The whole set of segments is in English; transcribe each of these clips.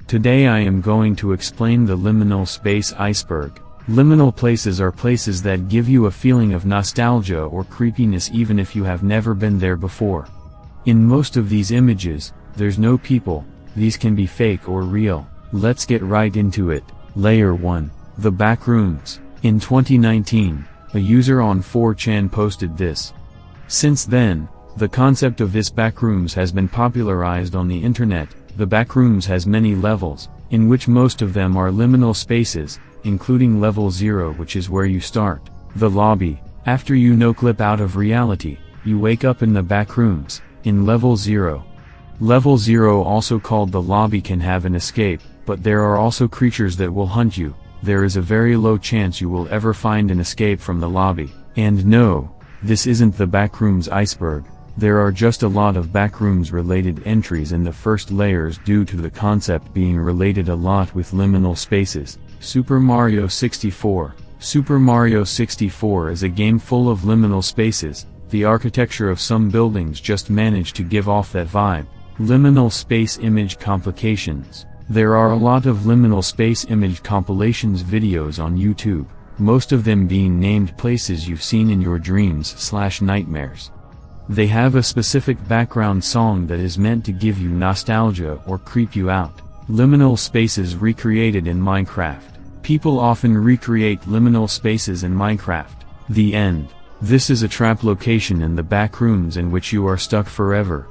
Today I am going to explain the liminal space iceberg. Liminal places are places that give you a feeling of nostalgia or creepiness even if you have never been there before. In most of these images, there's no people. These can be fake or real. Let's get right into it. Layer 1. The Backrooms. In 2019, a user on 4chan posted this. Since then, the concept of this backrooms has been popularized on the internet. The backrooms has many levels, in which most of them are liminal spaces, including level 0, which is where you start. The lobby. After you no-clip out of reality, you wake up in the backrooms, in level 0. Level 0, also called the lobby, can have an escape, but there are also creatures that will hunt you. There is a very low chance you will ever find an escape from the lobby. And no, this isn't the backrooms iceberg. There are just a lot of backrooms related entries in the first layers due to the concept being related a lot with liminal spaces. Super Mario 64. Super Mario 64 is a game full of liminal spaces. The architecture of some buildings just managed to give off that vibe. Liminal space image complications. There are a lot of liminal space image compilations videos on YouTube, most of them being named places you've seen in your dreams/nightmares. They have a specific background song that is meant to give you nostalgia or creep you out. Liminal spaces recreated in Minecraft. People often recreate liminal spaces in Minecraft. The end. This is a trap location in the backrooms in which you are stuck forever.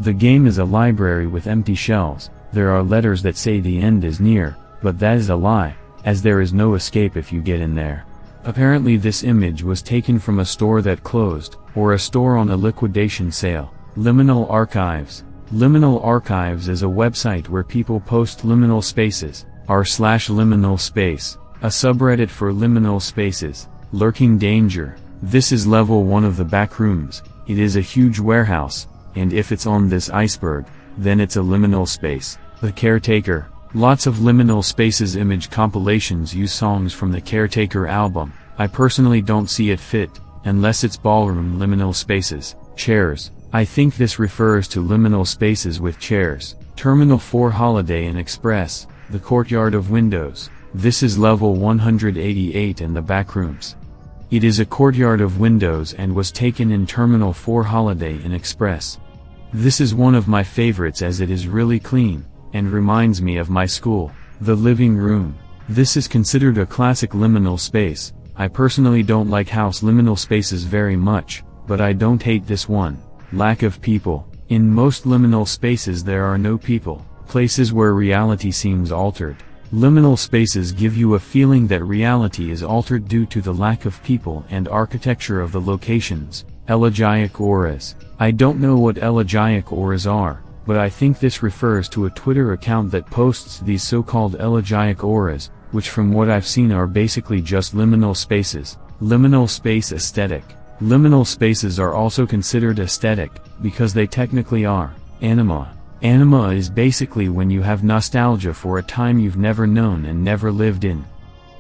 The game is a library with empty shells. There are letters that say the end is near, but that is a lie, as there is no escape if you get in there. Apparently this image was taken from a store that closed, or a store on a liquidation sale. Liminal Archives. Liminal Archives is a website where people post liminal spaces, r/liminal space, a subreddit for liminal spaces. Lurking Danger. This is level 1 of the backrooms. It is a huge warehouse, and if it's on this iceberg, then it's a liminal space. The Caretaker. Lots of liminal spaces image compilations use songs from the Caretaker album. I personally don't see it fit, unless it's ballroom liminal spaces. Chairs. I think this refers to liminal spaces with chairs. Terminal 4 Holiday Inn Express. The Courtyard of Windows. This is level 188 in the backrooms. It is a courtyard of windows and was taken in Terminal 4 Holiday Inn Express. This is one of my favorites as it is really clean, and reminds me of my school. The Living Room. This is considered a classic liminal space. I personally don't like house liminal spaces very much, but I don't hate this one. Lack of people. In most liminal spaces there are no people, places where reality seems altered. Liminal spaces give you a feeling that reality is altered due to the lack of people and architecture of the locations. Elegiac auras. I don't know what elegiac auras are, but I think this refers to a Twitter account that posts these so-called elegiac auras, which from what I've seen are basically just liminal spaces. Liminal space aesthetic. Liminal spaces are also considered aesthetic, because they technically are. Anima. Anima is basically when you have nostalgia for a time you've never known and never lived in.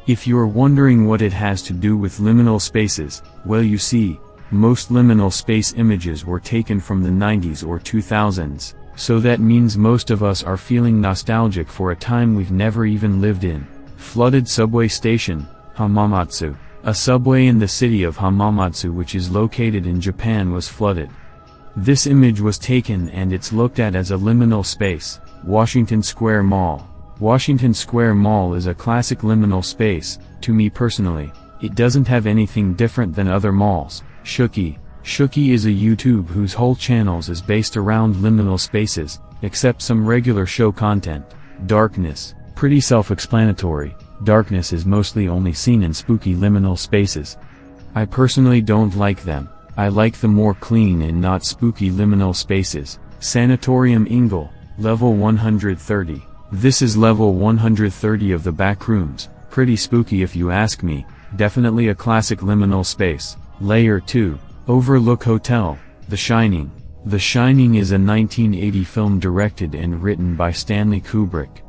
If you're wondering what it has to do with liminal spaces, well, you see, most liminal space images were taken from the 90s or 2000s, so that means most of us are feeling nostalgic for a time we've never even lived in. Flooded subway station, Hamamatsu. A subway in the city of Hamamatsu, which is located in Japan, was flooded. This image was taken and it's looked at as a liminal space. Washington Square Mall. Washington Square Mall is a classic liminal space. To me personally, it doesn't have anything different than other malls. Shuki. Shuki is a YouTube whose whole channels is based around liminal spaces, except some regular show content. Darkness. Pretty self-explanatory. Darkness is mostly only seen in spooky liminal spaces. I personally don't like them. I like the more clean and not spooky liminal spaces. Sanatorium Ingle. Level 130. This is level 130 of the backrooms. Pretty spooky if you ask me. Definitely a classic liminal space. Layer 2. Overlook Hotel. The Shining. The Shining is a 1980 film directed and written by Stanley Kubrick.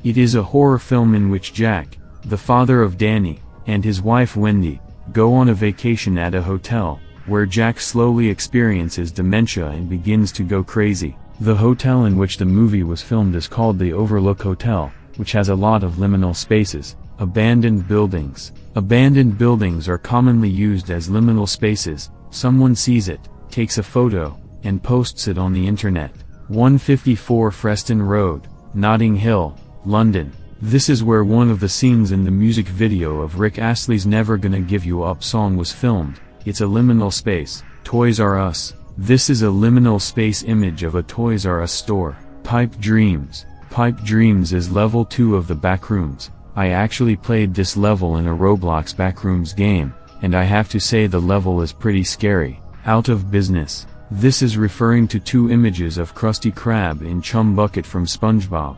It is a horror film in which Jack, the father of Danny, and his wife Wendy, go on a vacation at a hotel, where Jack slowly experiences dementia and begins to go crazy. The hotel in which the movie was filmed is called the Overlook Hotel, which has a lot of liminal spaces, abandoned buildings. Abandoned buildings are commonly used as liminal spaces. Someone sees it, takes a photo, and posts it on the internet. 154 Freston Road, Notting Hill, London. This is where one of the scenes in the music video of Rick Astley's Never Gonna Give You Up song was filmed. It's a liminal space. Toys R Us. This is a liminal space image of a Toys R Us store. Pipe Dreams. Pipe Dreams is level 2 of the Backrooms. I actually played this level in a Roblox Backrooms game, and I have to say the level is pretty scary. Out of Business. This is referring to 2 images of Krusty Krab in Chum Bucket from SpongeBob.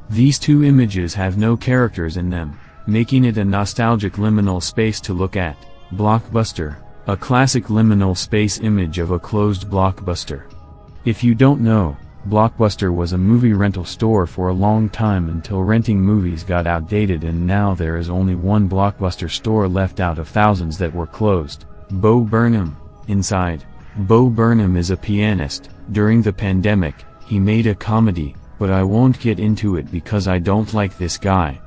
These 2 images have no characters in them, making it a nostalgic liminal space to look at. Blockbuster. A classic liminal space image of a closed Blockbuster. If you don't know, Blockbuster was a movie rental store for a long time until renting movies got outdated, and now there is only one Blockbuster store left out of thousands that were closed. Bo Burnham. Inside. Bo Burnham is a pianist. During the pandemic, he made a comedy, but I won't get into it because I don't like this guy.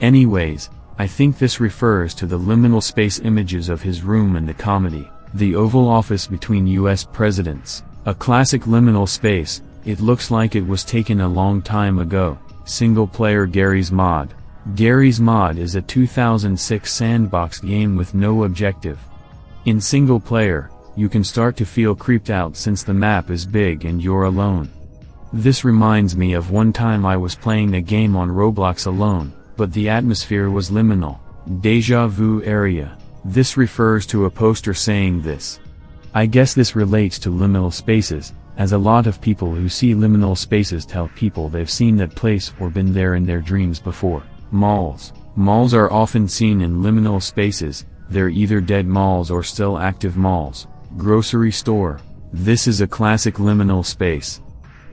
Anyways, I think this refers to the liminal space images of his room in the comedy. The Oval Office between US presidents. A classic liminal space. It looks like it was taken a long time ago. Single player Garry's Mod. Garry's Mod is a 2006 sandbox game with no objective. In single player, you can start to feel creeped out since the map is big and you're alone. This reminds me of one time I was playing a game on Roblox alone, but the atmosphere was liminal. Deja vu area. This refers to a poster saying this. I guess this relates to liminal spaces, as a lot of people who see liminal spaces tell people they've seen that place or been there in their dreams before. Malls. Malls are often seen in liminal spaces. They're either dead malls or still active malls. Grocery store. This is a classic liminal space.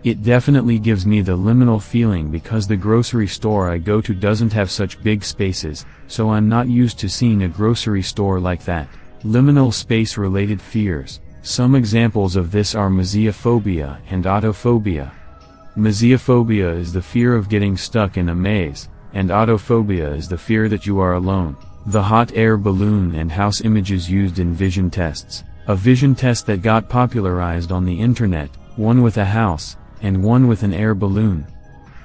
It definitely gives me the liminal feeling because the grocery store I go to doesn't have such big spaces, so I'm not used to seeing a grocery store like that. Liminal space related fears. Some examples of this are mazeophobia and autophobia. Mazeophobia is the fear of getting stuck in a maze, and autophobia is the fear that you are alone. The hot air balloon and house images used in vision tests. A vision test that got popularized on the internet, one with a house, and one with an air balloon.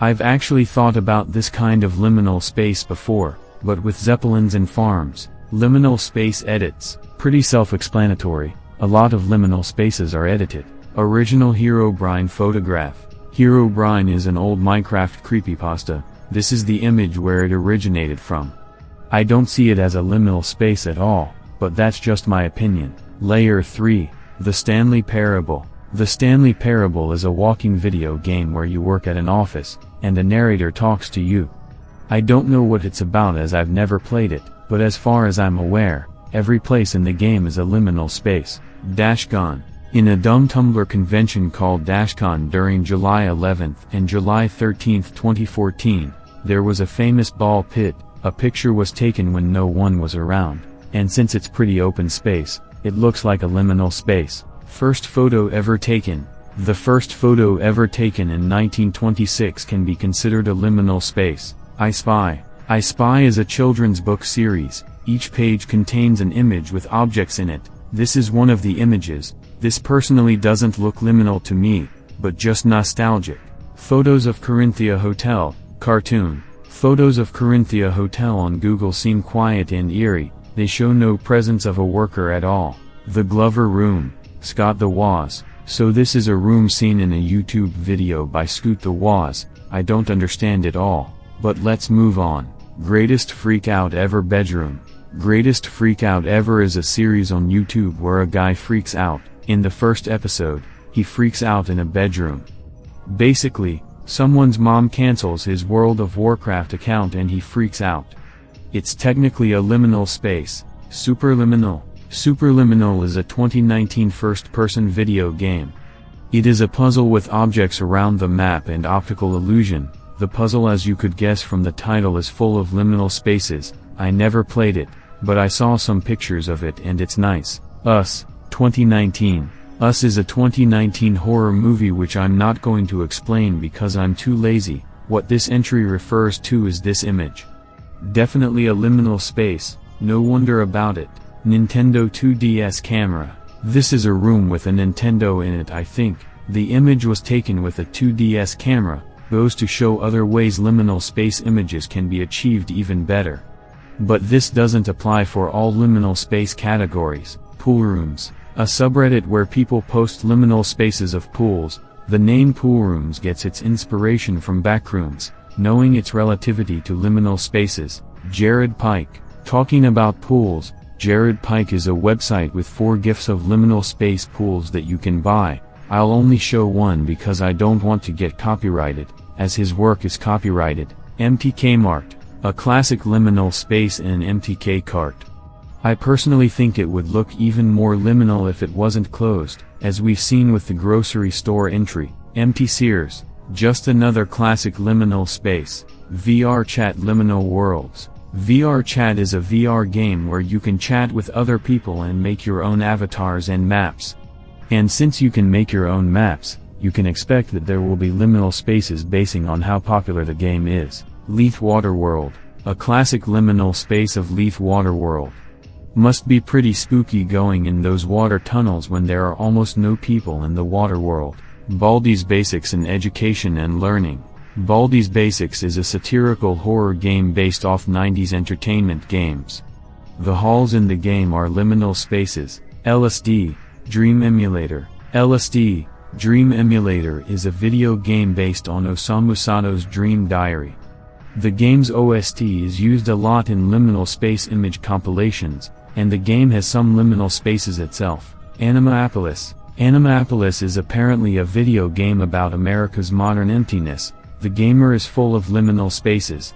I've actually thought about this kind of liminal space before, but with zeppelins and farms. Liminal space edits. Pretty self-explanatory, a lot of liminal spaces are edited. Original Herobrine photograph. Herobrine is an old Minecraft creepypasta. This is the image where it originated from. I don't see it as a liminal space at all, but that's just my opinion. Layer 3. The Stanley Parable. The Stanley Parable is a walking video game where you work at an office, and a narrator talks to you. I don't know what it's about as I've never played it, but as far as I'm aware, every place in the game is a liminal space. DashCon. In a dumb Tumblr convention called DashCon during July 11th and July 13th 2014, there was a famous ball pit. A picture was taken when no one was around, and since it's pretty open space, it looks like a liminal space. First photo ever taken. The first photo ever taken in 1926 can be considered a liminal space. I Spy. I Spy is a children's book series. Each page contains an image with objects in it. This is one of the images. This personally doesn't look liminal to me, but just nostalgic. Photos of Corinthia Hotel. Cartoon. Photos of Corinthia Hotel on Google seem quiet and eerie. They show no presence of a worker at all. The Glover Room. Scott the Woz. So this is a room seen in a YouTube video by Scoot the Woz. I don't understand it all, but let's move on. Greatest Freak Out Ever Bedroom. Greatest Freak Out Ever is a series on YouTube where a guy freaks out. In the first episode, he freaks out in a bedroom. Basically, someone's mom cancels his World of Warcraft account and he freaks out. It's technically a liminal space. Superliminal. Superliminal is a 2019 first-person video game. It is a puzzle with objects around the map and optical illusion. The puzzle, as you could guess from the title, is full of liminal spaces. I never played it, but I saw some pictures of it and it's nice. Us, 2019. Us is a 2019 horror movie which I'm not going to explain because I'm too lazy. What this entry refers to is this image. Definitely a liminal space, no wonder about it. Nintendo 2DS camera. This is a room with a Nintendo in it, I think. The image was taken with a 2DS camera, goes to show other ways liminal space images can be achieved even better. But this doesn't apply for all liminal space categories. Pool rooms. A subreddit where people post liminal spaces of pools. The name pool rooms gets its inspiration from backrooms, knowing its relativity to liminal spaces. Jared Pike. Talking about pools, Jared Pike is a website with 4 GIFs of liminal space pools that you can buy. I'll only show one because I don't want to get copyrighted, as his work is copyrighted. MTK Mart. A classic liminal space in an MTK cart. I personally think it would look even more liminal if it wasn't closed, as we've seen with the grocery store entry. Empty Sears. Just another classic liminal space. VR Chat Liminal Worlds. VR Chat is a VR game where you can chat with other people and make your own avatars and maps. And since you can make your own maps, you can expect that there will be liminal spaces basing on how popular the game is. Leith Waterworld. A classic liminal space of Leith Waterworld. Must be pretty spooky going in those water tunnels when there are almost no people in the water world. Baldi's Basics in Education and Learning. Baldi's Basics is a satirical horror game based off 90s entertainment games. The halls in the game are liminal spaces. LSD, Dream Emulator. LSD, Dream Emulator is a video game based on Osamu Sato's Dream Diary. The game's OST is used a lot in liminal space image compilations, and the game has some liminal spaces itself. Animapolis. Animapolis is apparently a video game about America's modern emptiness. The gamer is full of liminal spaces.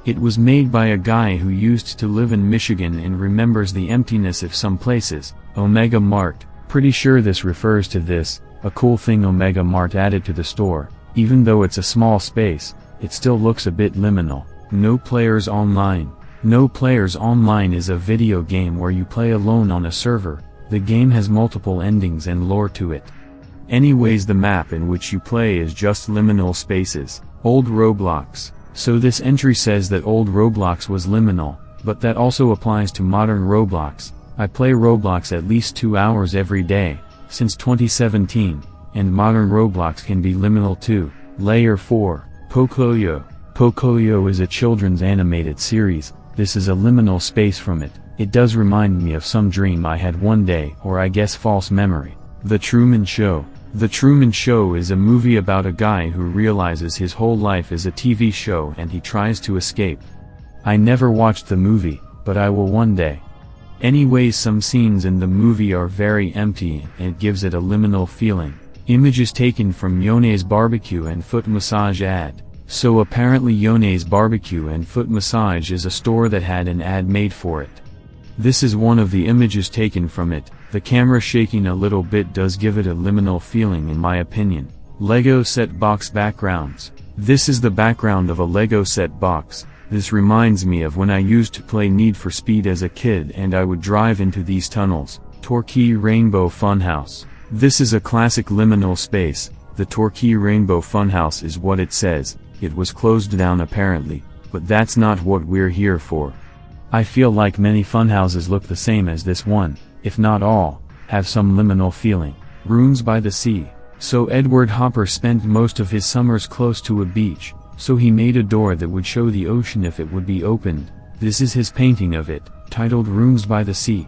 It was made by a guy who used to live in Michigan and remembers the emptiness of some places. Omega Mart. Pretty sure this refers to this, a cool thing Omega Mart added to the store. Even though it's a small space, it still looks a bit liminal. No Players Online. No Players Online is a video game where you play alone on a server. The game has multiple endings and lore to it. Anyways, the map in which you play is just liminal spaces. Old Roblox. So this entry says that old Roblox was liminal, but that also applies to modern Roblox. I play Roblox at least 2 hours every day, since 2017, and modern Roblox can be liminal too. Layer 4. Pocoyo. Pocoyo is a children's animated series. This is a liminal space from it. It does remind me of some dream I had one day, or I guess false memory. The Truman Show. The Truman Show is a movie about a guy who realizes his whole life is a TV show and he tries to escape. I never watched the movie, but I will one day. Anyways, some scenes in the movie are very empty and it gives it a liminal feeling. Images taken from Yone's Barbecue and Foot Massage ad. So apparently Yone's Barbecue and Foot Massage is a store that had an ad made for it. This is one of the images taken from it. The camera shaking a little bit does give it a liminal feeling in my opinion. Lego set box backgrounds. This is the background of a Lego set box. This reminds me of when I used to play Need for Speed as a kid and I would drive into these tunnels. Torquay Rainbow Funhouse. This is a classic liminal space. The Torquay Rainbow Funhouse is what it says. It was closed down apparently, but that's not what we're here for. I feel like many funhouses look the same as this one, if not all, have some liminal feeling. Rooms by the Sea. So Edward Hopper spent most of his summers close to a beach, so he made a door that would show the ocean if it would be opened. This is his painting of it, titled Rooms by the Sea.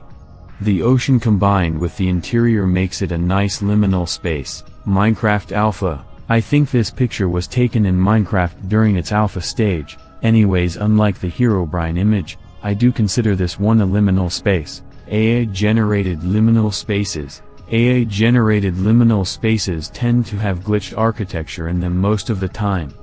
The ocean combined with the interior makes it a nice liminal space. Minecraft Alpha. I think this picture was taken in Minecraft during its alpha stage. Anyways, unlike the Herobrine image, I do consider this one a liminal space. AI-generated liminal spaces. AI-generated liminal spaces tend to have glitched architecture in them most of the time.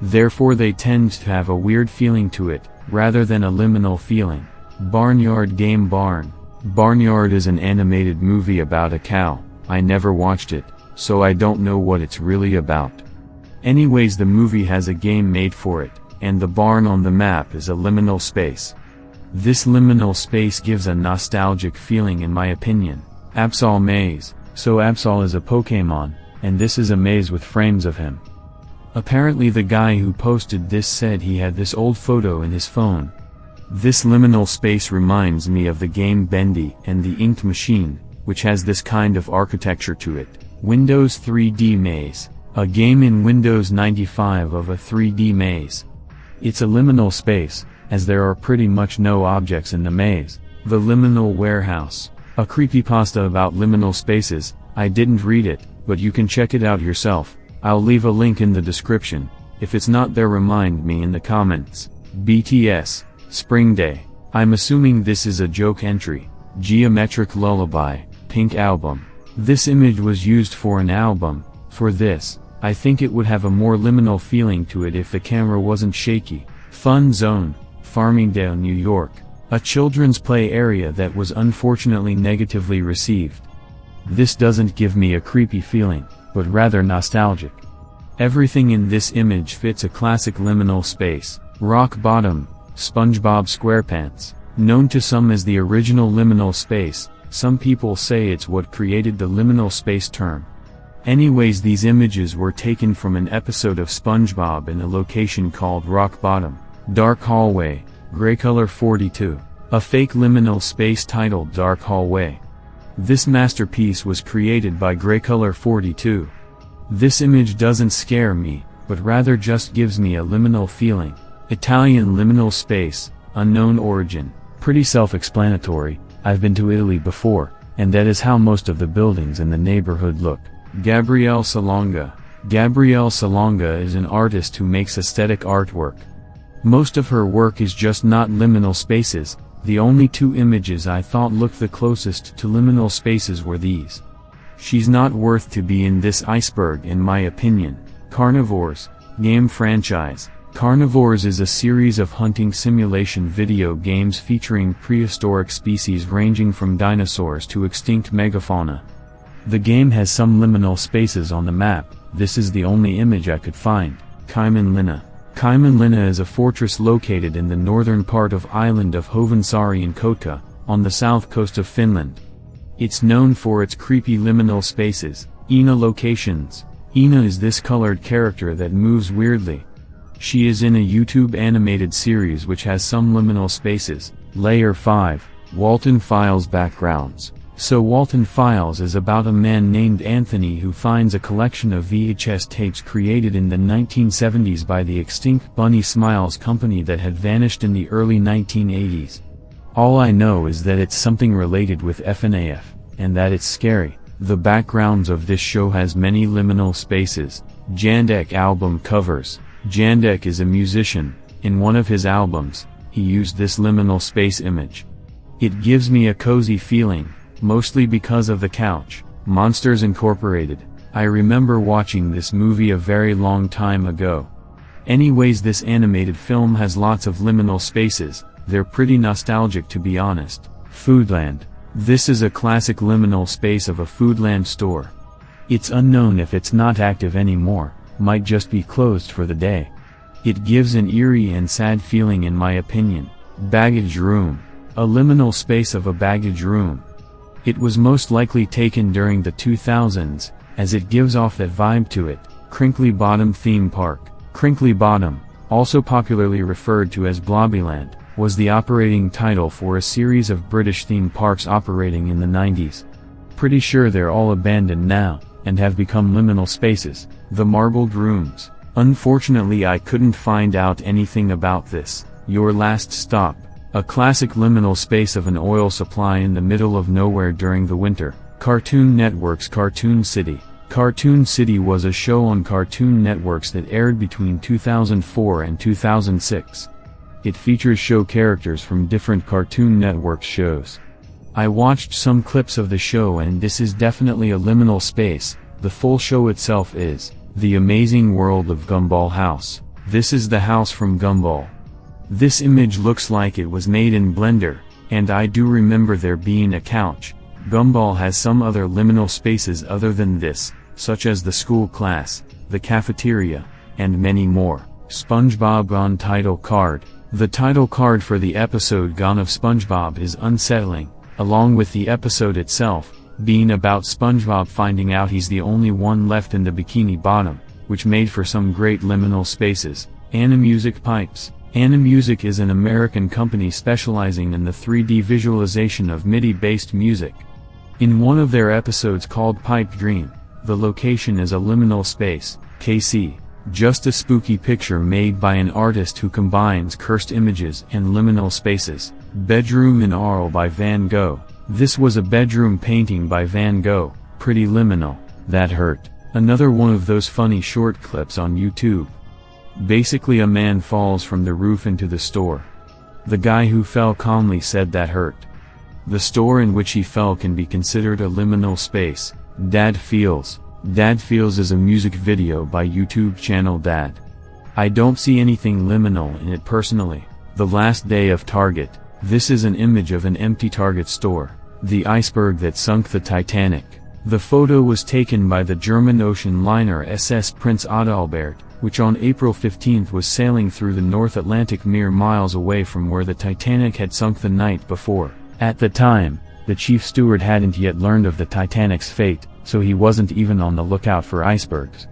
Therefore they tend to have a weird feeling to it, rather than a liminal feeling. Barnyard Game Barn. Barnyard is an animated movie about a cow. I never watched it, so I don't know what it's really about. Anyways, the movie has a game made for it, and the barn on the map is a liminal space. This liminal space gives a nostalgic feeling in my opinion. Absol Maze. So Absol is a Pokémon, and this is a maze with frames of him. Apparently the guy who posted this said he had this old photo in his phone. This liminal space reminds me of the game Bendy and the Inked Machine, which has this kind of architecture to it. Windows 3D Maze. A game in Windows 95 of a 3D maze. It's a liminal space, as there are pretty much no objects in the maze. The Liminal Warehouse. A creepypasta about liminal spaces. I didn't read it, but you can check it out yourself. I'll leave a link in the description. If it's not there, remind me in the comments. BTS, Spring Day. I'm assuming this is a joke entry. Geometric Lullaby, Pink Album. This image was used for an album. For this, I think it would have a more liminal feeling to it if the camera wasn't shaky. Fun Zone, Farmingdale, New York. A children's play area that was unfortunately negatively received. This doesn't give me a creepy feeling, but rather nostalgic. Everything in this image fits a classic liminal space. Rock Bottom, SpongeBob SquarePants. Known to some as the original liminal space, some people say it's what created the liminal space term. Anyways, these images were taken from an episode of SpongeBob in a location called Rock Bottom. Dark Hallway, Greycolor 42. A fake liminal space titled Dark Hallway. This masterpiece was created by Greycolor 42. This image doesn't scare me, but rather just gives me a liminal feeling. Italian liminal space, unknown origin. Pretty self-explanatory. I've been to Italy before, and that is how most of the buildings in the neighborhood look. Gabrielle Salonga. Gabrielle Salonga is an artist who makes aesthetic artwork. Most of her work is just not liminal spaces. The only two images I thought looked the closest to liminal spaces were these. She's not worth to be in this iceberg in my opinion. Carnivores, game franchise. Carnivores is a series of hunting simulation video games featuring prehistoric species ranging from dinosaurs to extinct megafauna. The game has some liminal spaces on the map. This is the only image I could find. Kaimanlinna. Kaimanlinna is a fortress located in the northern part of island of Hovensari in Kotka, on the south coast of Finland. It's known for its creepy liminal spaces. Ina locations. Ina is this colored character that moves weirdly. She is in a YouTube animated series which has some liminal spaces. Layer 5. Walton Files backgrounds. So Walton Files is about a man named Anthony who finds a collection of VHS tapes created in the 1970s by the extinct Bunny Smiles company that had vanished in the early 1980s. All I know is that it's something related with FNAF, and that it's scary. The backgrounds of this show has many liminal spaces. Jandek album covers. Jandek is a musician. In one of his albums, he used this liminal space image. It gives me a cozy feeling. Mostly because of the couch. Monsters Incorporated. I remember watching this movie a very long time ago. Anyways, this animated film has lots of liminal spaces. They're pretty nostalgic to be honest. Foodland. This is a classic liminal space of a Foodland store. It's unknown if it's not active anymore, might just be closed for the day. It gives an eerie and sad feeling in my opinion. Baggage Room. A liminal space of a baggage room. It was most likely taken during the 2000s, as it gives off that vibe to it. Crinkly Bottom Theme Park. Crinkly Bottom, also popularly referred to as Blobbyland, was the operating title for a series of British theme parks operating in the 90s. Pretty sure they're all abandoned now, and have become liminal spaces. The Marbled Rooms. Unfortunately I couldn't find out anything about this. Your Last Stop. A classic liminal space of an oil supply in the middle of nowhere during the winter. Cartoon Network's Cartoon City. Cartoon City was a show on Cartoon Networks that aired between 2004 and 2006. It features show characters from different Cartoon Network shows. I watched some clips of the show and this is definitely a liminal space. The full show itself is The Amazing World of Gumball House. This is the house from Gumball. This image looks like it was made in Blender, and I do remember there being a couch. Gumball has some other liminal spaces other than this, such as the school class, the cafeteria, and many more. SpongeBob Gone title card. The title card for the episode Gone of SpongeBob is unsettling, along with the episode itself. being about SpongeBob finding out he's the only one left in the Bikini Bottom, which made for some great liminal spaces. Animusic Pipes. Animusic is an American company specializing in the 3D visualization of MIDI-based music. In one of their episodes called Pipe Dream, the location is a liminal space, KC, just a spooky picture made by an artist who combines cursed images and liminal spaces. Bedroom in Arles by Van Gogh. This was a bedroom painting by Van Gogh, pretty liminal. That hurt. Another one of those funny short clips on YouTube. Basically a man falls from the roof into the store. The guy who fell calmly said that hurt. The store in which he fell can be considered a liminal space. Dad Feels. Dad Feels is a music video by YouTube channel Dad. I don't see anything liminal in it personally. The Last Day of Target. This is an image of an empty Target store. The iceberg that sunk the Titanic. The photo was taken by the German ocean liner SS Prince Adalbert, which on April 15 was sailing through the North Atlantic mere miles away from where the Titanic had sunk the night before. At the time, the chief steward hadn't yet learned of the Titanic's fate, so he wasn't even on the lookout for icebergs.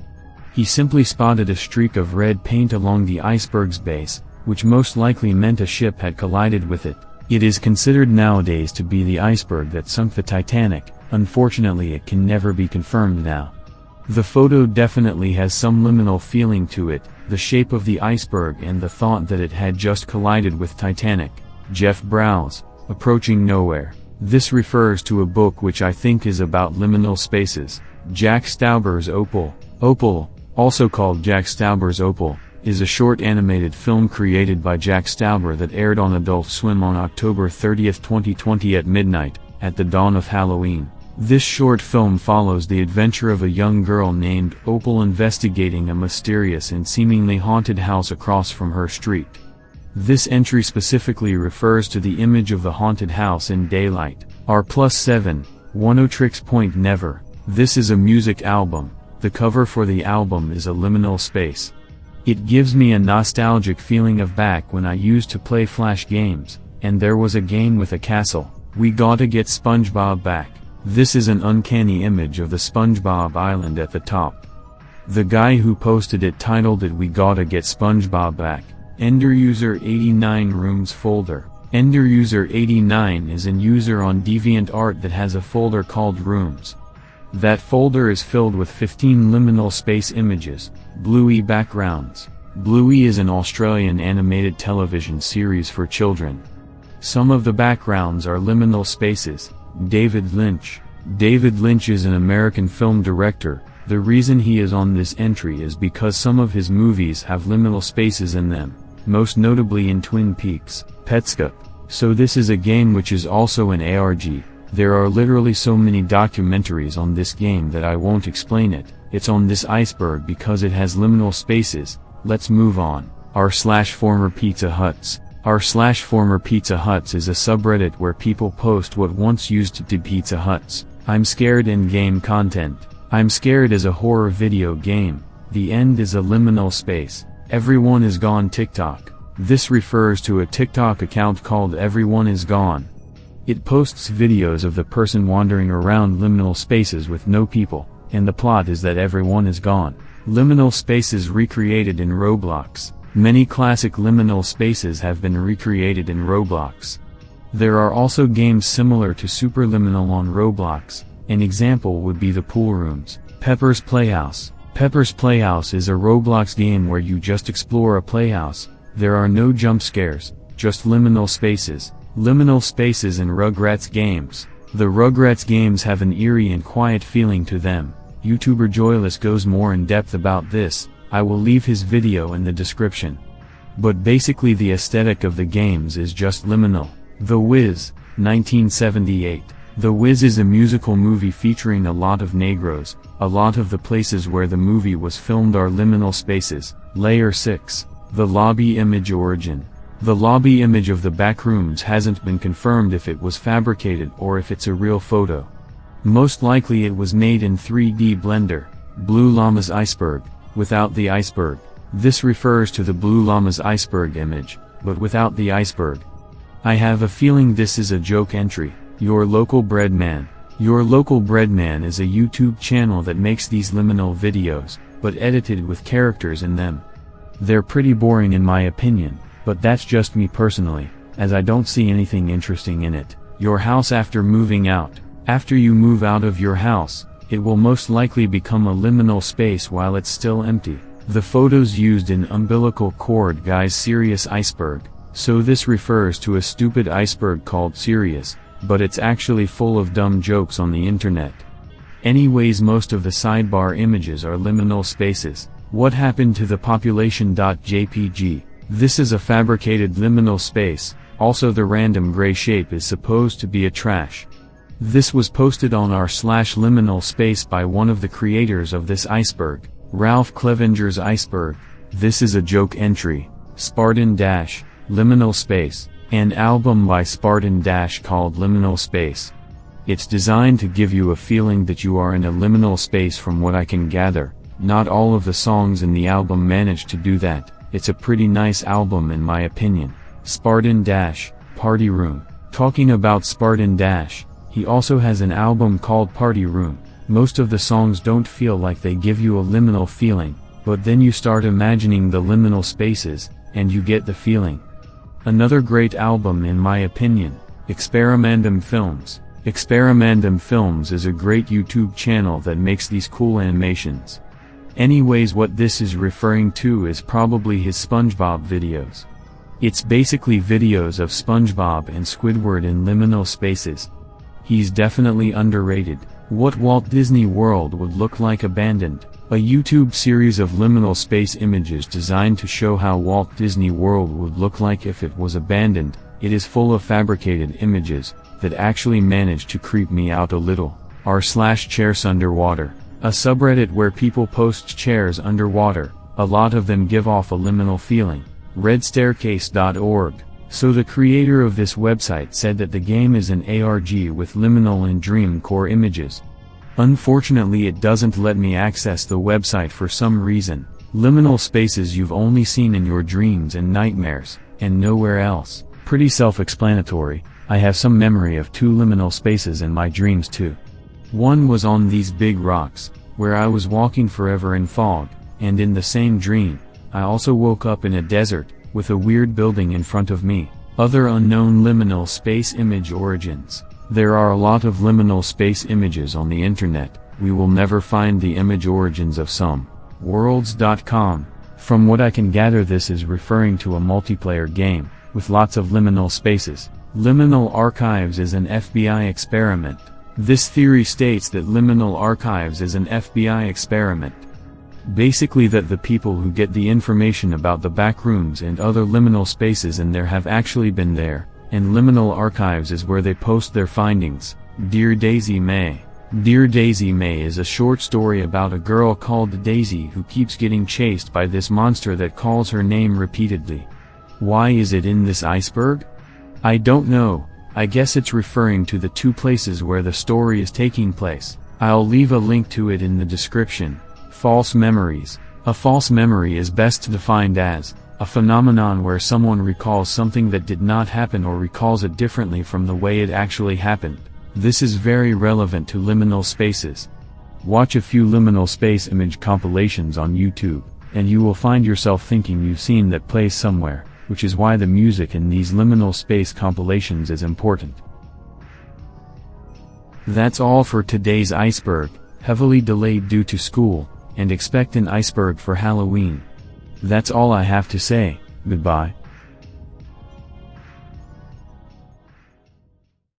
He simply spotted a streak of red paint along the iceberg's base, which most likely meant a ship had collided with it. It is considered nowadays to be the iceberg that sunk the Titanic. Unfortunately, it can never be confirmed now. The photo definitely has some liminal feeling to it, the shape of the iceberg and the thought that it had just collided with Titanic. Jeff Browse, Approaching Nowhere. This refers to a book which I think is about liminal spaces. Jack Stauber's Opal. Opal, also called Jack Stauber's Opal, is a short animated film created by Jack Stauber that aired on Adult Swim on October 30, 2020 at midnight, at the dawn of Halloween. This short film follows the adventure of a young girl named Opal investigating a mysterious and seemingly haunted house across from her street. This entry specifically refers to the image of the haunted house in daylight. R+7, One-O-Tricks Point Never. This is a music album. The cover for the album is a liminal space. It gives me a nostalgic feeling of back when I used to play Flash games, and there was a game with a castle. We gotta get SpongeBob back. This is an uncanny image of the SpongeBob Island at the top. The guy who posted it titled it "We Gotta Get SpongeBob Back." Ender User 89 Rooms Folder. Ender User 89 is an user on DeviantArt that has a folder called Rooms. That folder is filled with 15 liminal space images. Bluey backgrounds. Bluey is an Australian animated television series for children. Some of the backgrounds are liminal spaces. David Lynch. David Lynch is an American film director. The reason he is on this entry is because some of his movies have liminal spaces in them, most notably in Twin Peaks, Petscop. So this is a game which is also an ARG. There are literally so many documentaries on this game that I won't explain it. It's on this iceberg because it has liminal spaces. Let's move on. r/former Pizza Huts. r/former Pizza Huts is a subreddit where people post what once used to be Pizza Huts. I'm scared in-game content. I'm scared is a horror video game. The end is a liminal space. Everyone is gone TikTok. This refers to a TikTok account called Everyone is Gone. It posts videos of the person wandering around liminal spaces with no people, and the plot is that everyone is gone. Liminal spaces recreated in Roblox. Many classic liminal spaces have been recreated in Roblox. There are also games similar to Superliminal on Roblox. An example would be the Pool Rooms. Pepper's Playhouse. Pepper's Playhouse is a Roblox game where you just explore a playhouse. There are no jump scares, just liminal spaces. Liminal spaces in Rugrats games. The Rugrats games have an eerie and quiet feeling to them. YouTuber Joyless goes more in depth about this. I will leave his video in the description. But basically the aesthetic of the games is just liminal. The Wiz, 1978. The Wiz is a musical movie featuring a lot of Negros. A lot of the places where the movie was filmed are liminal spaces. Layer 6. The Lobby Image Origin. The lobby image of the backrooms hasn't been confirmed if it was fabricated or if it's a real photo. Most likely it was made in 3D Blender. Blue Llama's Iceberg. Without the iceberg. This refers to the Blue Llama's Iceberg image, but without the iceberg. I have a feeling this is a joke entry. Your local bread man. Your Local Breadman is a YouTube channel that makes these liminal videos, but edited with characters in them. They're pretty boring in my opinion, but that's just me personally, as I don't see anything interesting in it. Your house after moving out. After you move out of your house, it will most likely become a liminal space while it's still empty. The photos used in umbilical cord guy's serious iceberg, so this refers to a stupid iceberg called serious, but it's actually full of dumb jokes on the internet. Anyways, most of the sidebar images are liminal spaces. What happened to the population.jpg? This is a fabricated liminal space. Also, the random gray shape is supposed to be a trash. This was posted on r/liminal space by one of the creators of this iceberg, Ralph Clevenger's iceberg. This is a joke entry. Spartan Dash, Liminal Space, an album by Spartan Dash called Liminal Space. It's designed to give you a feeling that you are in a liminal space. From what I can gather, not all of the songs in the album managed to do that. It's a pretty nice album in my opinion. Spartan Dash, Party Room. Talking about Spartan Dash, he also has an album called Party Room. Most of the songs don't feel like they give you a liminal feeling, but then you start imagining the liminal spaces, and you get the feeling. Another great album in my opinion, Experimentum Films. Experimentum Films is a great YouTube channel that makes these cool animations. Anyways, what this is referring to is probably his SpongeBob videos. It's basically videos of SpongeBob and Squidward in liminal spaces. He's definitely underrated. What Walt Disney World would look like abandoned. A YouTube series of liminal space images designed to show how Walt Disney World would look like if it was abandoned. It is full of fabricated images that actually manage to creep me out a little. r/chairs underwater. A subreddit where people post chairs underwater. A lot of them give off a liminal feeling. redstaircase.org. So the creator of this website said that the game is an ARG with liminal and dream core images. Unfortunately, it doesn't let me access the website for some reason. Liminal spaces you've only seen in your dreams and nightmares, and nowhere else. Pretty self-explanatory. I have some memory of 2 liminal spaces in my dreams too. One was on these big rocks, where I was walking forever in fog, and in the same dream, I also woke up in a desert, with a weird building in front of me. Other unknown liminal space image origins. There are a lot of liminal space images on the internet. We will never find the image origins of some. Worlds.com. From what I can gather, this is referring to a multiplayer game, with lots of liminal spaces. Liminal Archives is an FBI experiment. This theory states that Liminal Archives is an FBI experiment. Basically that the people who get the information about the backrooms and other liminal spaces in there have actually been there, and Liminal Archives is where they post their findings. Dear Daisy May. Dear Daisy May is a short story about a girl called Daisy who keeps getting chased by this monster that calls her name repeatedly. Why is it in this iceberg? I don't know. I guess it's referring to the 2 places where the story is taking place. I'll leave a link to it in the description. False memories. A false memory is best defined as a phenomenon where someone recalls something that did not happen or recalls it differently from the way it actually happened. This is very relevant to liminal spaces. Watch a few liminal space image compilations on YouTube, and you will find yourself thinking you've seen that place somewhere, which is why the music in these liminal space compilations is important. That's all for today's iceberg, heavily delayed due to school, and expect an iceberg for Halloween. That's all I have to say. Goodbye.